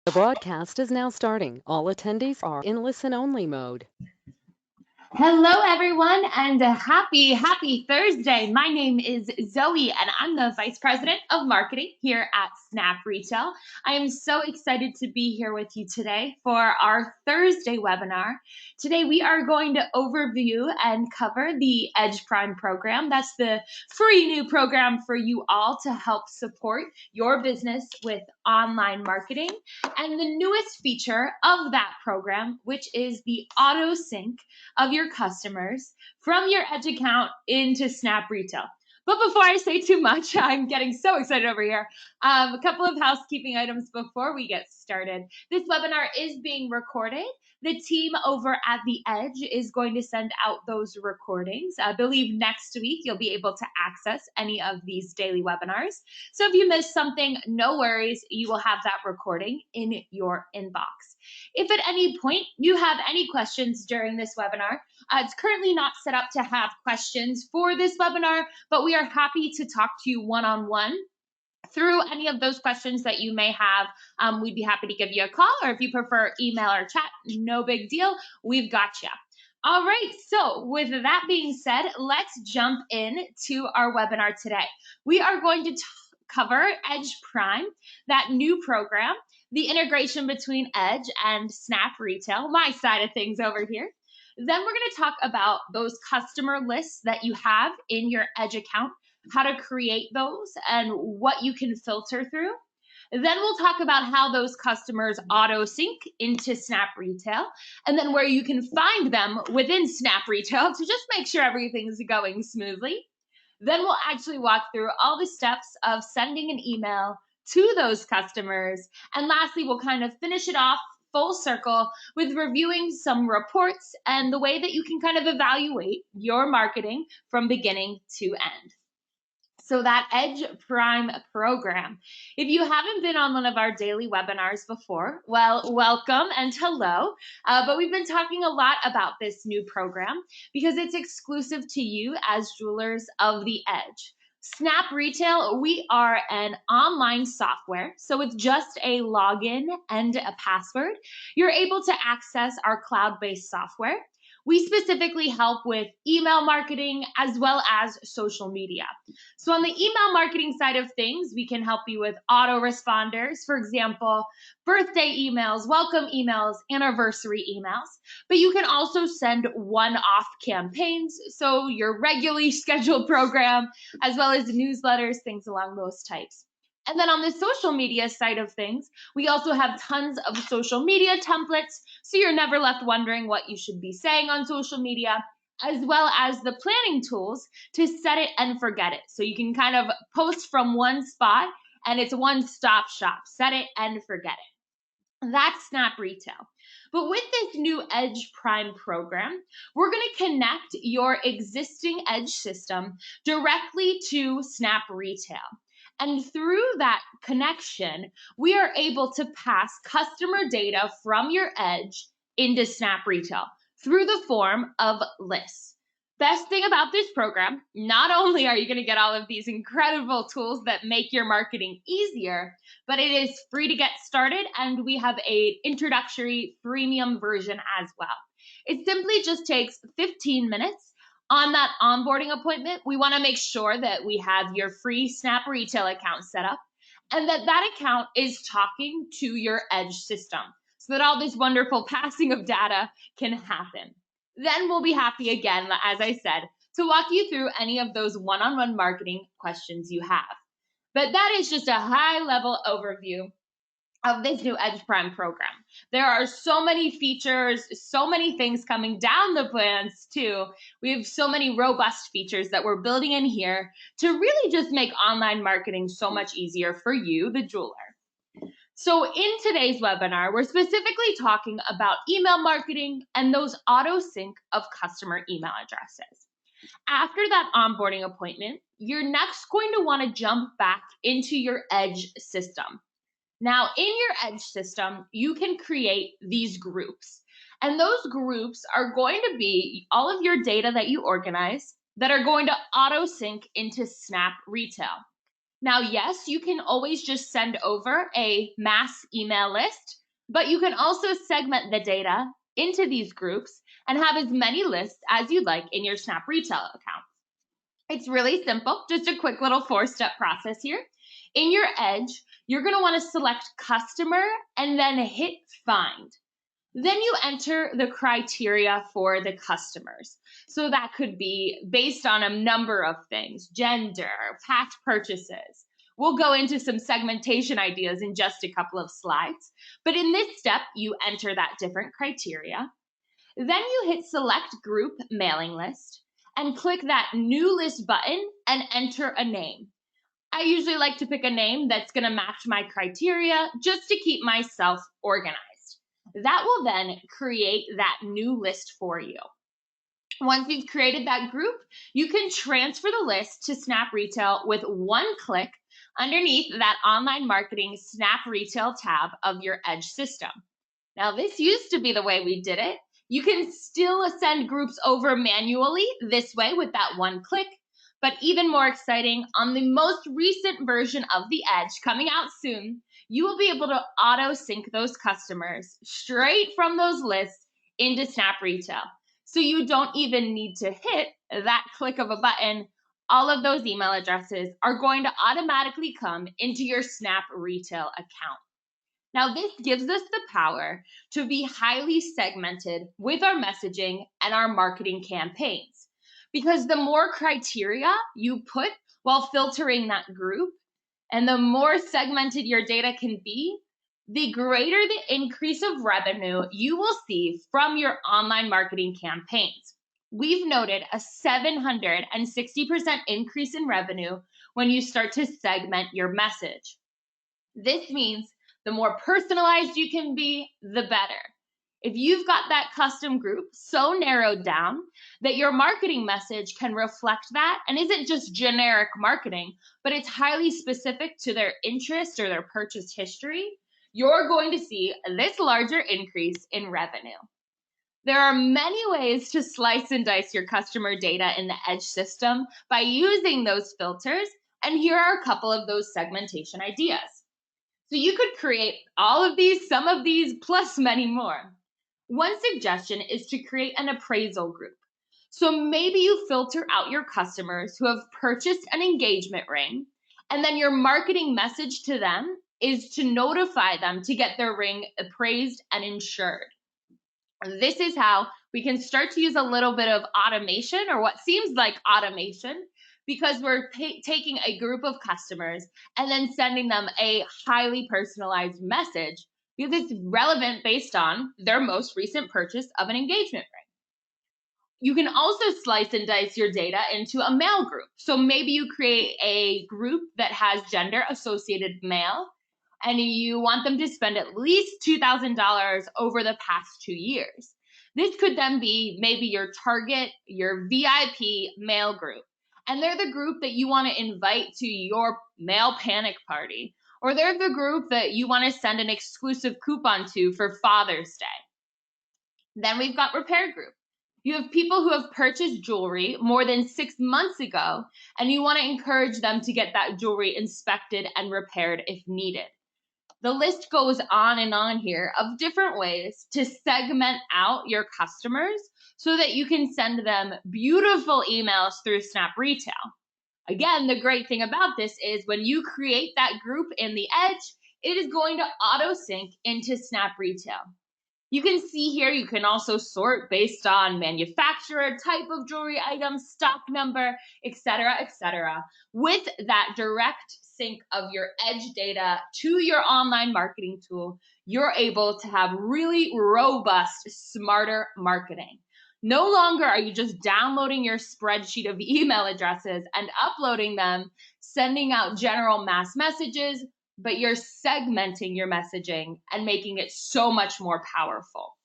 The broadcast is now starting. All attendees are in listen-only mode. Hello, everyone, and a happy Thursday. My name is Zoe, and I'm the Vice President of Marketing here at SnapRetail. I am so excited to be here with you today for our Thursday webinar. Today, we are going to overview and cover the Edge Prime program. That's the free new program for you all to help support your business with online marketing. And the newest feature of that program, which is the Autosync of your customers from your Edge account into SnapRetail. But before I say too much, I'm getting so excited over here. A couple of housekeeping items before we get started. This webinar is being recorded. The team over at The Edge is going to send out those recordings. I believe next week you'll be able to access any of these daily webinars. So if you missed something, no worries. You will have that recording in your inbox. If at any point you have any questions during this webinar, it's currently not set up to have questions for this webinar, but we are happy to talk to you one-on-one through any of those questions that you may have. We'd be happy to give you a call, or if you prefer email or chat, no big deal, we've got you. All right, so with that being said, let's jump in to our webinar today. We are going to cover Edge Prime, that new program, the integration between Edge and SnapRetail, my side of things over here. Then we're going to talk about those customer lists that you have in your Edge account, how to create those, and what you can filter through. Then we'll talk about how those customers auto-sync into SnapRetail, and then where you can find them within SnapRetail to just make sure everything's going smoothly. Then we'll actually walk through all the steps of sending an email to those customers. And lastly, we'll kind of finish it off full circle with reviewing some reports and the way that you can kind of evaluate your marketing from beginning to end. So that Edge Prime program. If you haven't been on one of our daily webinars before, well, welcome and hello. But we've been talking a lot about this new program because it's exclusive to you as jewelers of the Edge. SnapRetail, we are an online software, so with just a login and a password, you're able to access our cloud-based software. We specifically help with email marketing as well as social media. So on the email marketing side of things, we can help you with autoresponders, for example, birthday emails, welcome emails, anniversary emails. But you can also send one-off campaigns, so your regularly scheduled program, as well as newsletters, things along those types. And then on the social media side of things, we also have tons of social media templates, so you're never left wondering what you should be saying on social media, as well as the planning tools to set it and forget it. So you can kind of post from one spot and it's a one-stop shop. Set it and forget it. That's SnapRetail. But with this new Edge Prime program, we're going to connect your existing Edge system directly to SnapRetail. And through that connection, we are able to pass customer data from your Edge into SnapRetail through the form of lists. Best thing about this program, not only are you going to get all of these incredible tools that make your marketing easier, but it is free to get started, and we have an introductory freemium version as well. It simply just takes 15 minutes. On that onboarding appointment, we want to make sure that we have your free SnapRetail account set up and that that account is talking to your Edge system so that all this wonderful passing of data can happen. Then we'll be happy again, as I said, to walk you through any of those one-on-one marketing questions you have. But that is just a high-level overview of this new Edge Prime program. There are so many features, so many things coming down the plans too. We have so many robust features that we're building in here to really just make online marketing so much easier for you, the jeweler. So in today's webinar, we're specifically talking about email marketing and those auto sync of customer email addresses. After that onboarding appointment, you're next going to want to jump back into your Edge system. Now, in your Edge system, you can create these groups. And those groups are going to be all of your data that you organize that are going to auto sync into SnapRetail. Now, yes, you can always just send over a mass email list, but you can also segment the data into these groups and have as many lists as you'd like in your SnapRetail account. It's really simple, just a quick little 4-step process here. In your Edge, you're going to want to select customer and then hit find. Then you enter the criteria for the customers. So that could be based on a number of things, gender, past purchases. We'll go into some segmentation ideas in just a couple of slides. But in this step, you enter that different criteria. Then you hit select group mailing list and click that new list button and enter a name. I usually like to pick a name that's going to match my criteria just to keep myself organized. That will then create that new list for you. Once you've created that group, you can transfer the list to SnapRetail with one click underneath that online marketing SnapRetail tab of your Edge system. Now, this used to be the way we did it. You can still send groups over manually this way with that one click. But even more exciting, on the most recent version of the Edge coming out soon, you will be able to auto sync those customers straight from those lists into SnapRetail. So you don't even need to hit that click of a button. All of those email addresses are going to automatically come into your SnapRetail account. Now, this gives us the power to be highly segmented with our messaging and our marketing campaigns. Because the more criteria you put while filtering that group, and the more segmented your data can be, the greater the increase of revenue you will see from your online marketing campaigns. We've noted a 760% increase in revenue when you start to segment your message. This means the more personalized you can be, the better. If you've got that custom group so narrowed down that your marketing message can reflect that and isn't just generic marketing, but it's highly specific to their interest or their purchase history, you're going to see this larger increase in revenue. There are many ways to slice and dice your customer data in the Edge system by using those filters, and here are a couple of those segmentation ideas. So you could create all of these, some of these, plus many more. One suggestion is to create an appraisal group. So maybe you filter out your customers who have purchased an engagement ring, and then your marketing message to them is to notify them to get their ring appraised and insured. This is how we can start to use a little bit of automation, or what seems like automation, because we're taking a group of customers and then sending them a highly personalized message because it's relevant based on their most recent purchase of an engagement ring. You can also slice and dice your data into a mail group. So maybe you create a group that has gender associated mail, and you want them to spend at least $2,000 over the past 2 years. This could then be maybe your target, your VIP mail group. And they're the group that you want to invite to your mail panic party. Or they're the group that you want to send an exclusive coupon to for Father's Day. Then we've got repair group. You have people who have purchased jewelry more than 6 months ago, and you want to encourage them to get that jewelry inspected and repaired if needed. The list goes on and on here of different ways to segment out your customers so that you can send them beautiful emails through SnapRetail. Again, the great thing about this is when you create that group in the Edge, it is going to auto sync into SnapRetail. You can see here, you can also sort based on manufacturer, type of jewelry item, stock number, etc., with that direct sync of your Edge data to your online marketing tool. You're able to have really robust, smarter marketing. No longer are you just downloading your spreadsheet of email addresses and uploading them, sending out general mass messages, but you're segmenting your messaging and making it so much more powerful.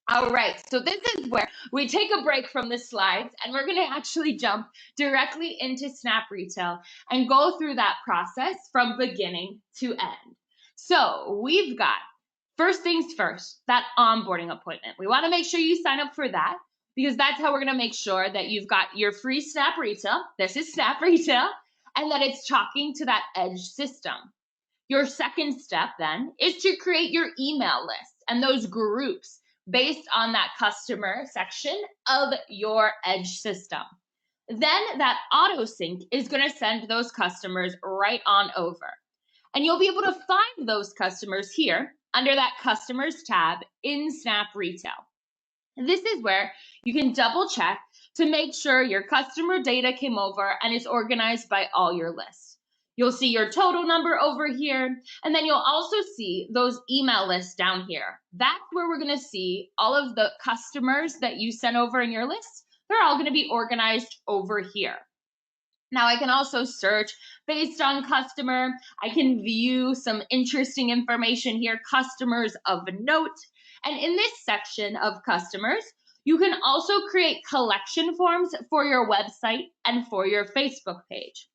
All right, so this is where we take a break from the slides, and we're going to actually jump directly into SnapRetail and go through that process from beginning to end. So we've got, first things first, that onboarding appointment. We want to make sure you sign up for that, because that's how we're going to make sure that you've got your free SnapRetail. This is SnapRetail. and that it's talking to that edge system. Your second step then is to create your email list and those groups based on that customer section of your edge system. Then that Autosync is going to send those customers right on over. And you'll be able to find those customers here under that Customers tab in SnapRetail. This is where you can double check to make sure your customer data came over and is organized by all your lists. You'll see your total number over here, and then you'll also see those email lists down here. That's where we're going to see all of the customers that you sent over in your list. They're all going to be organized over here. Now I can also search based on customer. I can view some interesting information here, customers of note. And in this section of customers, you can also create collection forms for your website and for your Facebook page.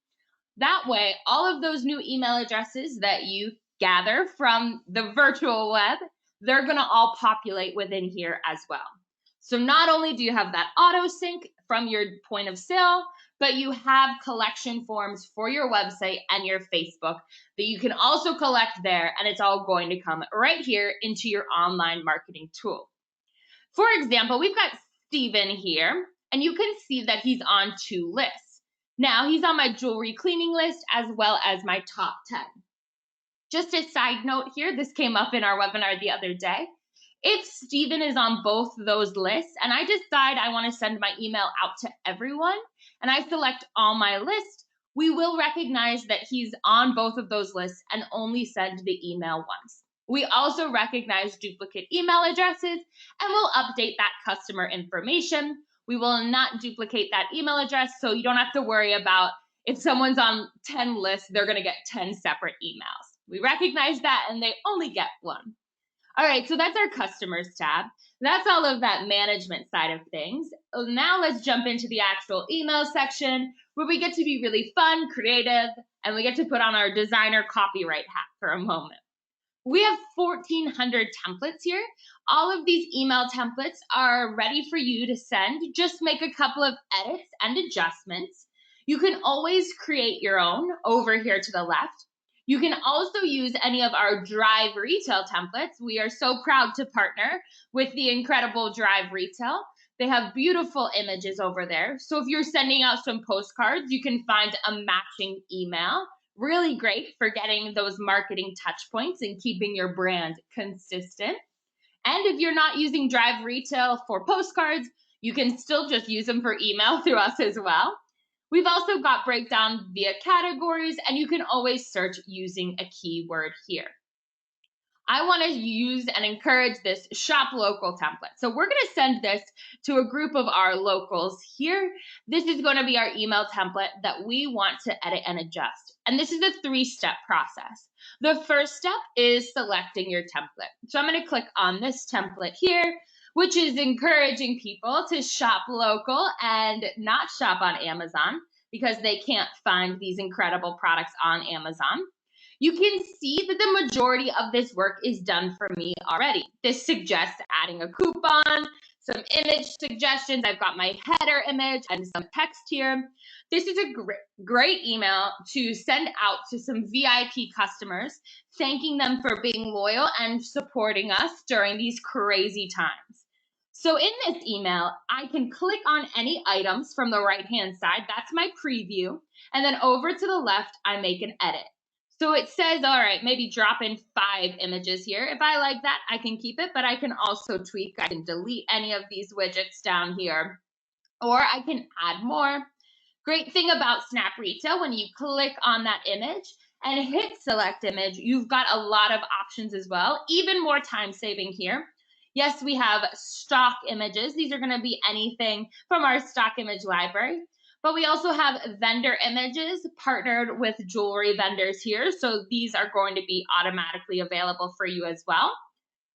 That way, all of those new email addresses that you gather from the virtual web, they're going to all populate within here as well. So not only do you have that auto sync from your point of sale, but you have collection forms for your website and your Facebook that you can also collect there, and it's all going to come right here into your online marketing tool. For example, we've got Steven here, and you can see that he's on 2 lists. Now he's on my jewelry cleaning list as well as my top 10. Just a side note here, this came up in our webinar the other day. If Steven is on both those lists and I decide I want to send my email out to everyone and I select all my lists, we will recognize that he's on both of those lists and only send the email once. We also recognize duplicate email addresses and we'll update that customer information. We will not duplicate that email address, so you don't have to worry about if someone's on 10 lists, they're going to get 10 separate emails. We recognize that and they only get one. All right, so that's our customers tab. That's all of that management side of things. Now let's jump into the actual email section where we get to be really fun, creative, and we get to put on our designer copyright hat for a moment. We have 1,400 templates here. All of these email templates are ready for you to send. Just make a couple of edits and adjustments. You can always create your own over here to the left. You can also use any of our Drive Retail templates. We are so proud to partner with the incredible Drive Retail. They have beautiful images over there. So if you're sending out some postcards, you can find a matching email. Really great for getting those marketing touch points and keeping your brand consistent. And if you're not using Drive Retail for postcards, you can still just use them for email through us as well. We've also got breakdown via categories, and you can always search using a keyword here. I want to use and encourage this shop local template. So we're going to send this to a group of our locals here. This is going to be our email template that we want to edit and adjust. And this is a 3-step process. The first step is selecting your template. So I'm going to click on this template here, which is encouraging people to shop local and not shop on Amazon because they can't find these incredible products on Amazon. You can see that the majority of this work is done for me already. This suggests adding a coupon, some image suggestions. I've got my header image and some text here. This is a great email to send out to some VIP customers, thanking them for being loyal and supporting us during these crazy times. So in this email, I can click on any items from the right-hand side. That's my preview. And then over to the left, I make an edit. So it says, all right, maybe drop in 5 images here. If I like that, I can keep it, but I can also tweak. I can delete any of these widgets down here, or I can add more. Great thing about SnapRetail, when you click on that image and hit select image, you've got a lot of options as well, even more time saving here. Yes, we have stock images. These are going to be anything from our stock image library. But we also have vendor images partnered with jewelry vendors here. So these are going to be automatically available for you as well.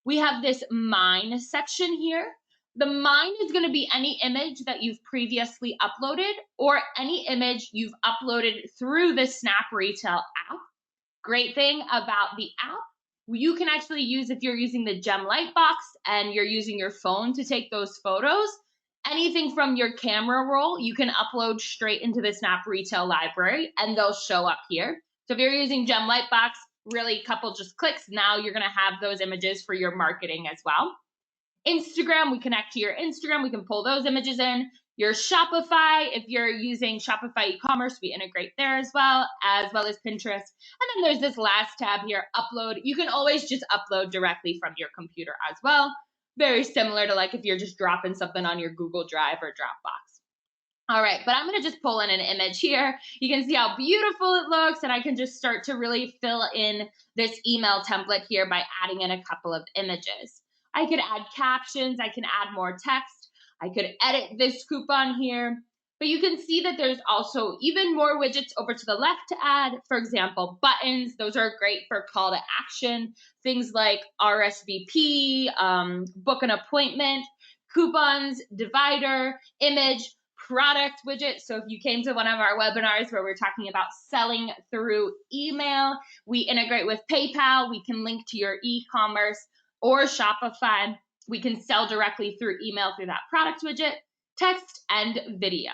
We have this mine section here. The mine is going to be any image that you've previously uploaded or any image you've uploaded through the SnapRetail app. Great thing about the app, you can actually use, if you're using the gem light box and you're using your phone to take those photos, Anything from your camera roll, you can upload straight into the SnapRetail library and they'll show up here. So if you're using Gem Lightbox, really couple just clicks, now you're gonna have those images for your marketing as well. Instagram, we connect to your Instagram, we can pull those images in. Your Shopify, if you're using Shopify e-commerce, we integrate there as well as Pinterest. And then there's this last tab here, upload. You can always just upload directly from your computer as well. Very similar to like if you're just dropping something on your Google Drive or Dropbox. All right, but I'm gonna just pull in an image here. You can see how beautiful it looks, and I can just start to really fill in this email template here by adding in a couple of images. I could add captions, I can add more text, I could edit this coupon here, but you can see that there's also even more widgets over to the left to add. For example, buttons, those are great for call to action, things like RSVP, book an appointment, coupons, divider, image, product widget. So if you came to one of our webinars where we're talking about selling through email, we integrate with PayPal, we can link to your e-commerce or Shopify. We can sell directly through email through that product widget, text, and video.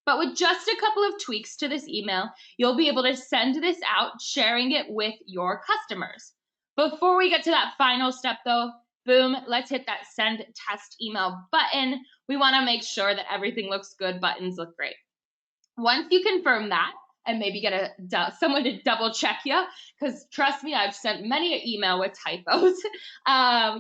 But with just a couple of tweaks to this email, you'll be able to send this out, sharing it with your customers. Before we get to that final step though, boom, let's hit that send test email button. We want to make sure that everything looks good, buttons look great. Once you confirm that, and maybe get someone to double check you, because trust me, I've sent many an email with typos.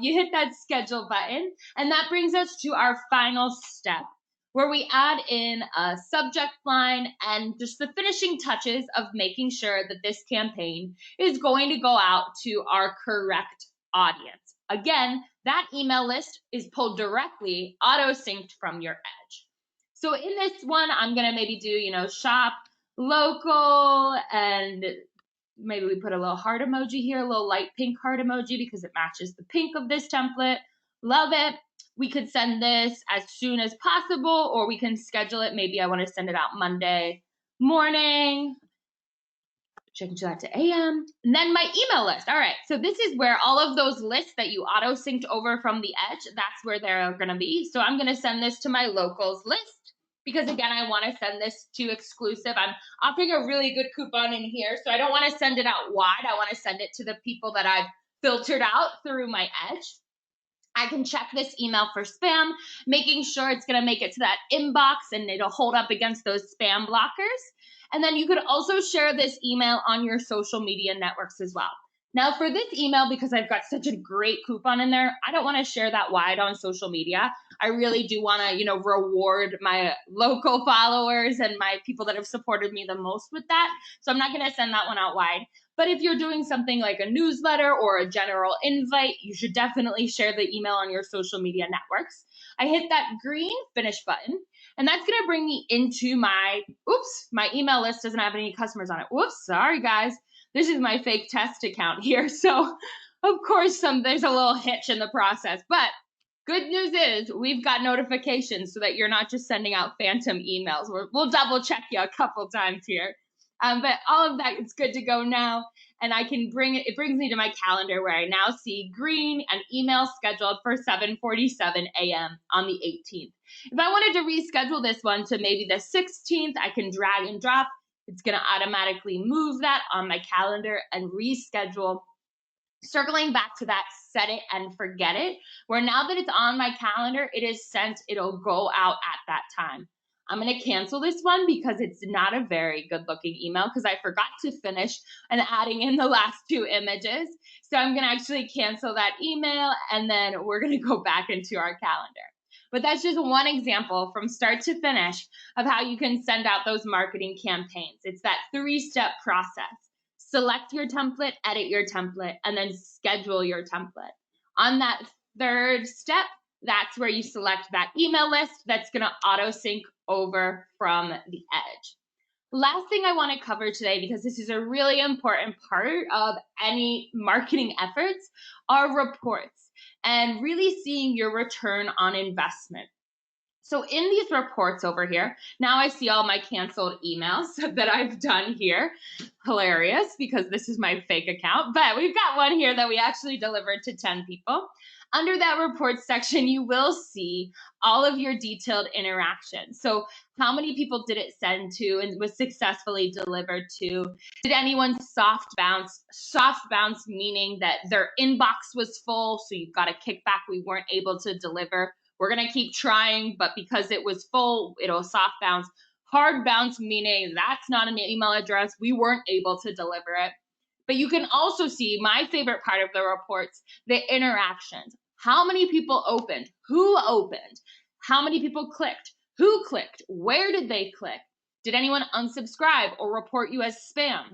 You hit that schedule button, and that brings us to our final step, where we add in a subject line and just the finishing touches of making sure that this campaign is going to go out to our correct audience. Again, that email list is pulled directly, auto-synced from your Edge. So in this one, I'm gonna maybe do, shop local, and maybe we put a little heart emoji here, a little light pink heart emoji because it matches the pink of this template. Love it. We could send this as soon as possible, or we can schedule it. Maybe I want to send it out Monday morning. Change that to AM. And then my email list. All right, so this is where all of those lists that you auto synced over from the Edge, that's where they're gonna be. So I'm gonna send this to my locals list, because again, I want to send this to exclusive. I'm offering a really good coupon in here, so I don't want to send it out wide. I want to send it to the people that I've filtered out through my Edge. I can check this email for spam, making sure it's going to make it to that inbox and it'll hold up against those spam blockers. And then you could also share this email on your social media networks as well. Now for this email, because I've got such a great coupon in there, I don't want to share that wide on social media. I really do want to, reward my local followers and my people that have supported me the most with that. So I'm not going to send that one out wide. But if you're doing something like a newsletter or a general invite, you should definitely share the email on your social media networks. I hit that green finish button, and that's going to bring me into my email list doesn't have any customers on it. Whoops, sorry guys. This is my fake test account here. So of course there's a little hitch in the process, but good news is we've got notifications so that you're not just sending out phantom emails. We'll double check you a couple times here. But all of that is good to go now. And I can it brings me to my calendar where I now see green and email scheduled for 7:47 a.m. on the 18th. If I wanted to reschedule this one to maybe the 16th, I can drag and drop. It's going to automatically move that on my calendar and reschedule. Circling back to that set it and forget it, where now that it's on my calendar, it is sent, it'll go out at that time. I'm going to cancel this one because it's not a very good looking email because I forgot to finish and adding in the last two images. So I'm going to actually cancel that email, and then we're going to go back into our calendar. But that's just one example from start to finish of how you can send out those marketing campaigns. It's that 3-step process. Select your template, edit your template, and then schedule your template. On that third step, that's where you select that email list that's going to auto sync over from the Edge. Last thing I want to cover today, because this is a really important part of any marketing efforts, are reports and really seeing your return on investment. So in these reports over here, now I see all my canceled emails that I've done here. Hilarious, because this is my fake account, but we've got one here that we actually delivered to 10 people. Under that report section, you will see all of your detailed interactions. So how many people did it send to and was successfully delivered to? Did anyone soft bounce? Soft bounce meaning that their inbox was full, so you've got a kickback, we weren't able to deliver. We're going to keep trying, but because it was full, it'll soft bounce. Hard bounce meaning that's not an email address, we weren't able to deliver it. But you can also see my favorite part of the reports, the interactions. How many people opened? Who opened? How many people clicked? Who clicked? Where did they click? Did anyone unsubscribe or report you as spam?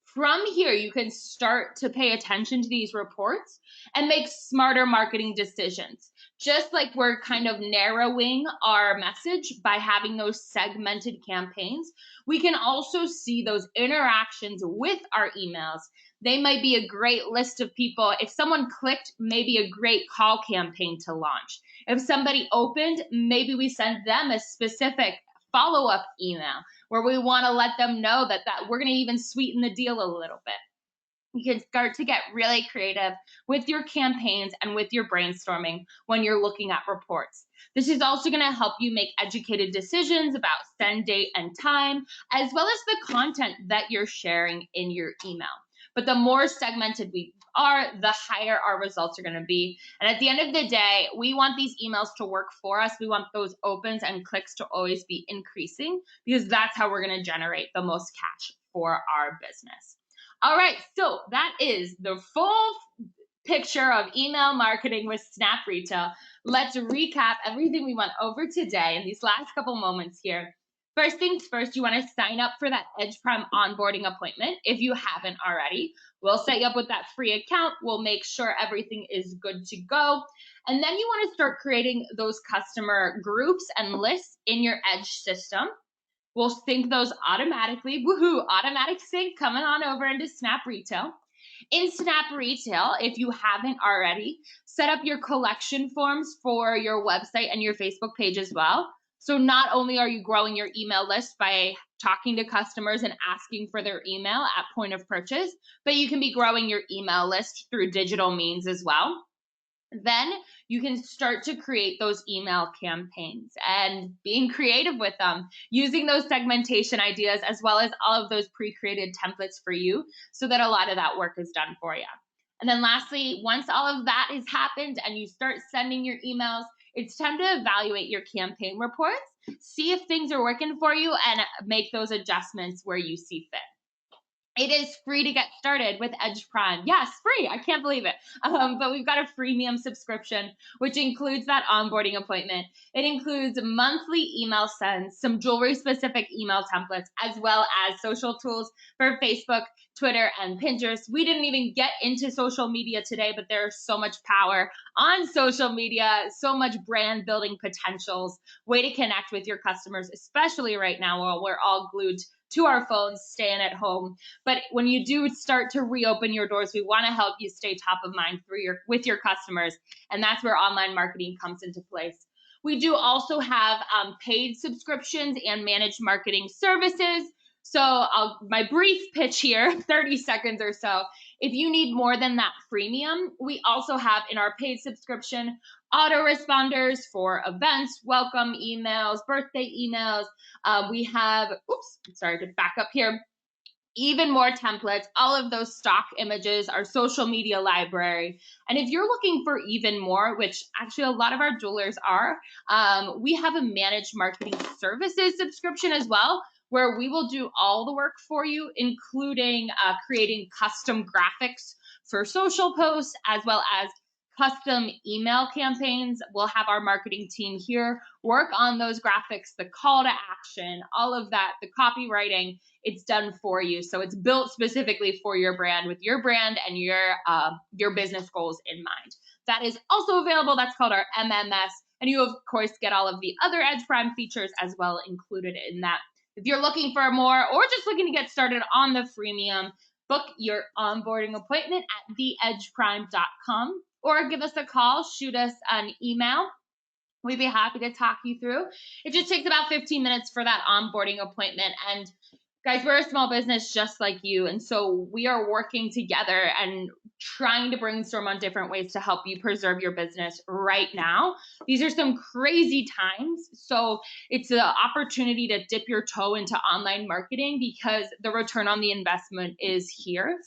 From here, you can start to pay attention to these reports and make smarter marketing decisions. Just like we're kind of narrowing our message by having those segmented campaigns, we can also see those interactions with our emails. They might be a great list of people. If someone clicked, maybe a great call campaign to launch. If somebody opened, maybe we send them a specific follow-up email where we want to let them know that we're going to even sweeten the deal a little bit. You can start to get really creative with your campaigns and with your brainstorming when you're looking at reports. This is also going to help you make educated decisions about send date and time, as well as the content that you're sharing in your email. But the more segmented we are, the higher our results are going to be. And at the end of the day, we want these emails to work for us. We want those opens and clicks to always be increasing, because that's how we're going to generate the most cash for our business. All right, so that is the full picture of email marketing with SnapRetail. Let's recap everything we went over today in these last couple moments here. First things first, you want to sign up for that Edge Prime onboarding appointment if you haven't already. We'll set you up with that free account. We'll make sure everything is good to go. And then you want to start creating those customer groups and lists in your Edge system. We'll sync those automatically. Woohoo, automatic sync coming on over into SnapRetail. In SnapRetail, if you haven't already, set up your collection forms for your website and your Facebook page as well. So not only are you growing your email list by talking to customers and asking for their email at point of purchase, but you can be growing your email list through digital means as well. Then you can start to create those email campaigns and being creative with them, using those segmentation ideas as well as all of those pre-created templates for you, so that a lot of that work is done for you. And then lastly, once all of that has happened and you start sending your emails, it's time to evaluate your campaign reports, see if things are working for you, and make those adjustments where you see fit. It is free to get started with Edge Prime. Yes, free. I can't believe it. But we've got a freemium subscription, which includes that onboarding appointment. It includes monthly email sends, some jewelry-specific email templates, as well as social tools for Facebook, Twitter, and Pinterest. We didn't even get into social media today, but there's so much power on social media, so much brand building potentials, way to connect with your customers, especially right now while we're all glued to our phones, staying at home. But when you do start to reopen your doors, we want to help you stay top of mind with your customers. And that's where online marketing comes into place. We do also have paid subscriptions and managed marketing services. So my brief pitch here, 30 seconds or so. If you need more than that freemium, we also have in our paid subscription autoresponders for events, welcome emails, birthday emails. We have, sorry to back up here, even more templates, all of those stock images, our social media library. And if you're looking for even more, which actually a lot of our jewelers are, we have a managed marketing services subscription as well, where we will do all the work for you, including creating custom graphics for social posts, as well as custom email campaigns. We'll have our marketing team here work on those graphics, the call to action, all of that, the copywriting, it's done for you. So it's built specifically for your brand, with your brand and your business goals in mind. That is also available. That's called our MMS. And you, of course, get all of the other Edge Prime features as well included in that. If you're looking for more or just looking to get started on the freemium, book your onboarding appointment at theedgeprime.com or give us a call, shoot us an email. we'd be happy to talk you through. It just takes about 15 minutes for that onboarding appointment. And guys, we're a small business just like you. And so we are working together and trying to brainstorm on different ways to help you preserve your business right now. These are some crazy times. So it's an opportunity to dip your toe into online marketing because the return on the investment is here.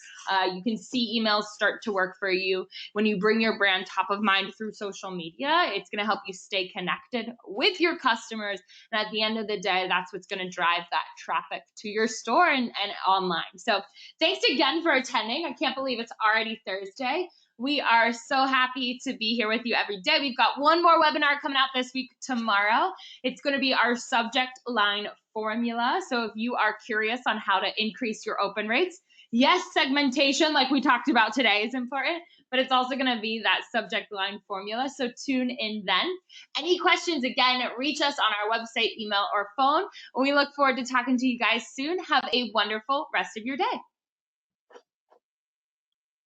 You can see emails start to work for you when you bring your brand top of mind through social media. It's going to help you stay connected with your customers. And at the end of the day, that's what's going to drive that traffic to your store and online. So thanks again for attending. I can't believe it's already Thursday. We are so happy to be here with you every day. We've got one more webinar coming out this week tomorrow. It's going to be our subject line formula. So if you are curious on how to increase your open rates, yes, segmentation, like we talked about today, is important, but it's also going to be that subject line formula. So tune in then. Any questions, again, reach us on our website, email, or phone. We look forward to talking to you guys soon. Have a wonderful rest of your day.